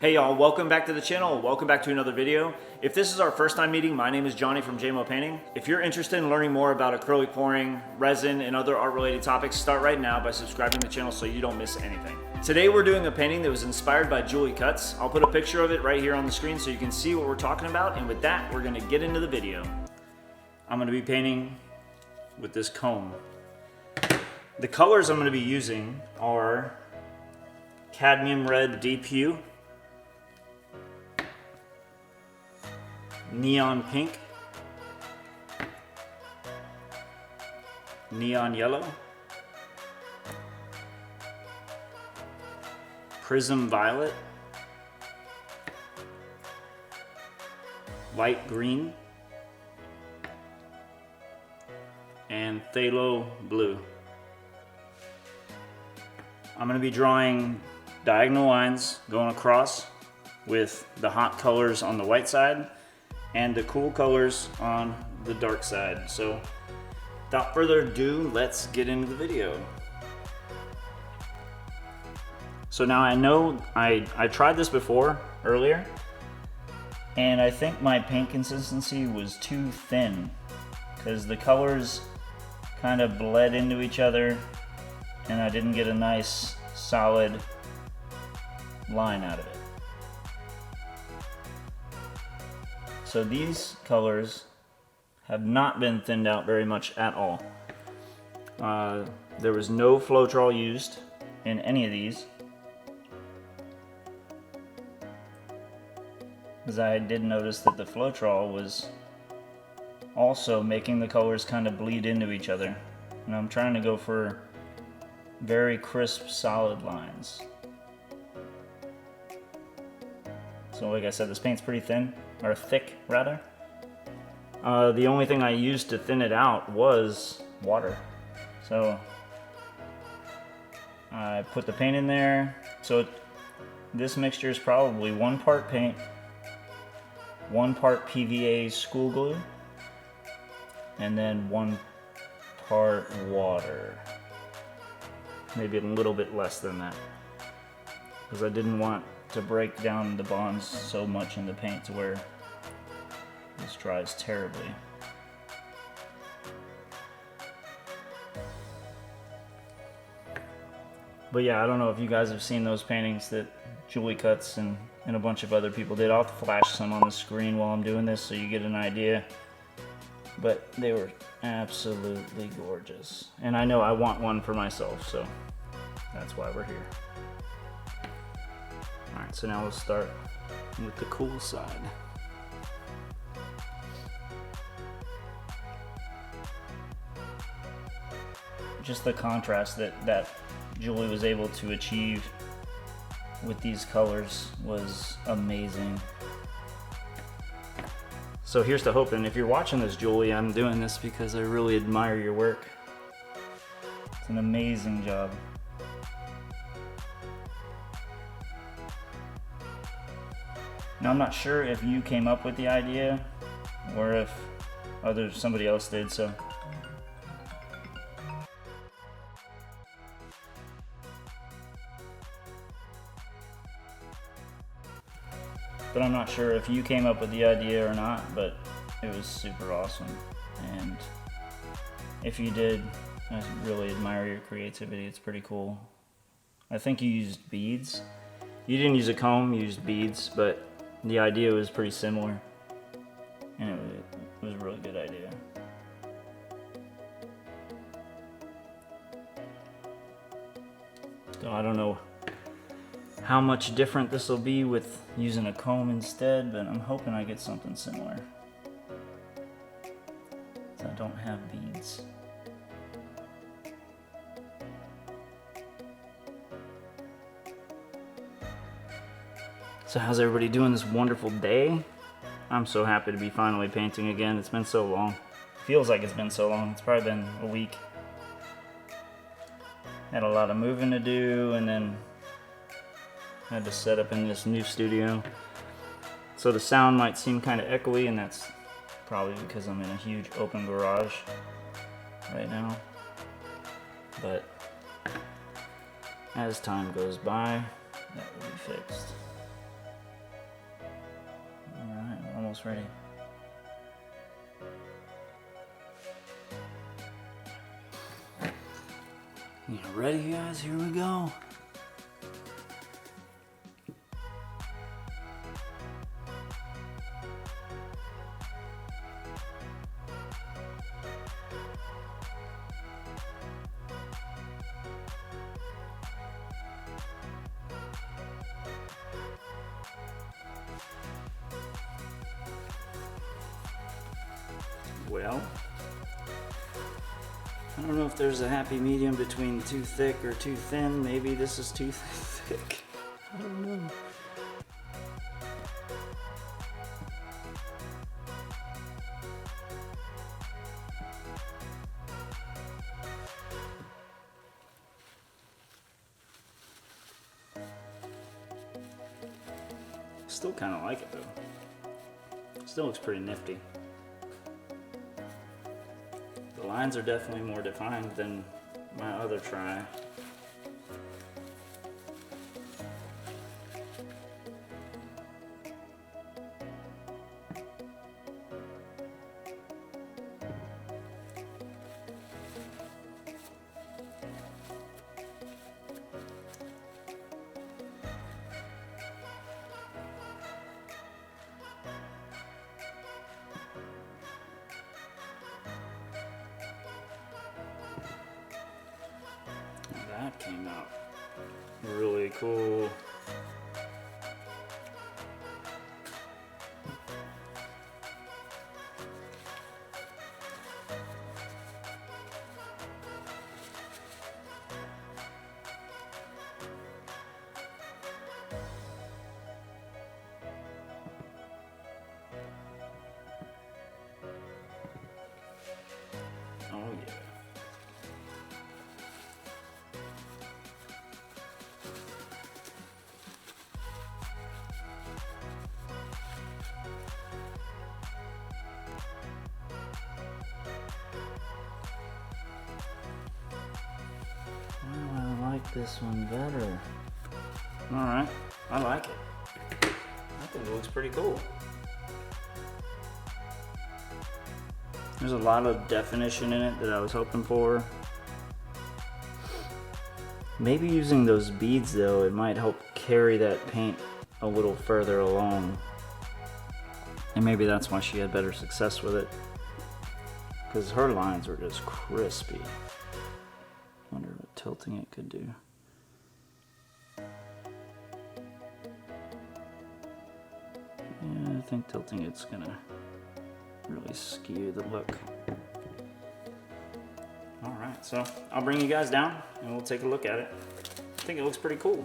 Hey y'all, welcome back to the channel. Welcome back to another video. If this is our first time meeting, my name is Johnny from JMoPainting. If you're interested in learning more about acrylic pouring, resin, and other art related topics, start right now by subscribing to the channel so you don't miss anything. Today we're doing a painting that was inspired by Julie Cuts. I'll put a picture of it right here on the screen so you can see what we're talking about, and with that, we're gonna get into the video. I'm gonna be painting with this comb. The colors I'm gonna be using are cadmium red deep hue, neon pink, neon yellow, prism violet, light green, and phthalo blue. I'm going to be drawing diagonal lines going across with the hot colors on the white side and the cool colors on the dark side. So without further ado, let's get into the video. So now I know I tried this before earlier, and I think my paint consistency was too thin because the colors kind of bled into each other and I didn't get a nice solid line out of it. So these colors have not been thinned out very much at all. There was no Floetrol used in any of these, because I did notice that the Floetrol was also making the colors kind of bleed into each other. And I'm trying to go for very crisp, solid lines. So like I said, this paint's pretty thin, or thick rather. The only thing I used to thin it out was water. So I put the paint in there. So this mixture is probably 1 part paint, 1 part PVA school glue, and then 1 part water. Maybe a little bit less than that, because I didn't want to break down the bonds so much in the paint to where this dries terribly. But yeah, I don't know if you guys have seen those paintings that Julie Cuts and a bunch of other people did. I'll flash some on the screen while I'm doing this so you get an idea. But they were absolutely gorgeous. And I know I want one for myself, so that's why we're here. Alright, so now let's start with the cool side. Just the contrast that Julie was able to achieve with these colors was amazing. So here's to hoping. If you're watching this, Julie, I'm doing this because I really admire your work. It's an amazing job. Now I'm not sure if you came up with the idea or if somebody else did, so but I'm not sure if you came up with the idea or not, but it was super awesome. And if you did, I really admire your creativity. It's pretty cool. I think you used beads. You didn't use a comb, you used beads, but the idea was pretty similar, and it was a really good idea. So I don't know how much different this will be with using a comb instead, but I'm hoping I get something similar. So I don't have beads. So how's everybody doing this wonderful day? I'm so happy to be finally painting again. It's been so long. Feels like it's been so long. It's probably been a week. Had a lot of moving to do, and then had to set up in this new studio. So the sound might seem kind of echoey, and that's probably because I'm in a huge open garage right now. But as time goes by, that will be fixed. almost ready. Yeah, ready guys, here we go. Well, I don't know if there's a happy medium between too thick or too thin. Maybe this is too thick. I don't know. Still kind of like it though. Still looks pretty nifty. The lines are definitely more defined than my other try. That came out really cool. Oh yeah. I like this one better. Alright, I like it. I think it looks pretty cool. There's a lot of definition in it that I was hoping for. Maybe using those beads though, it might help carry that paint a little further along. And maybe that's why she had better success with it. Because her lines were just crispy. Wonder what tilting it could do. Yeah, I think tilting it's gonna really skew the look. Alright, so I'll bring you guys down and we'll take a look at it. I think it looks pretty cool.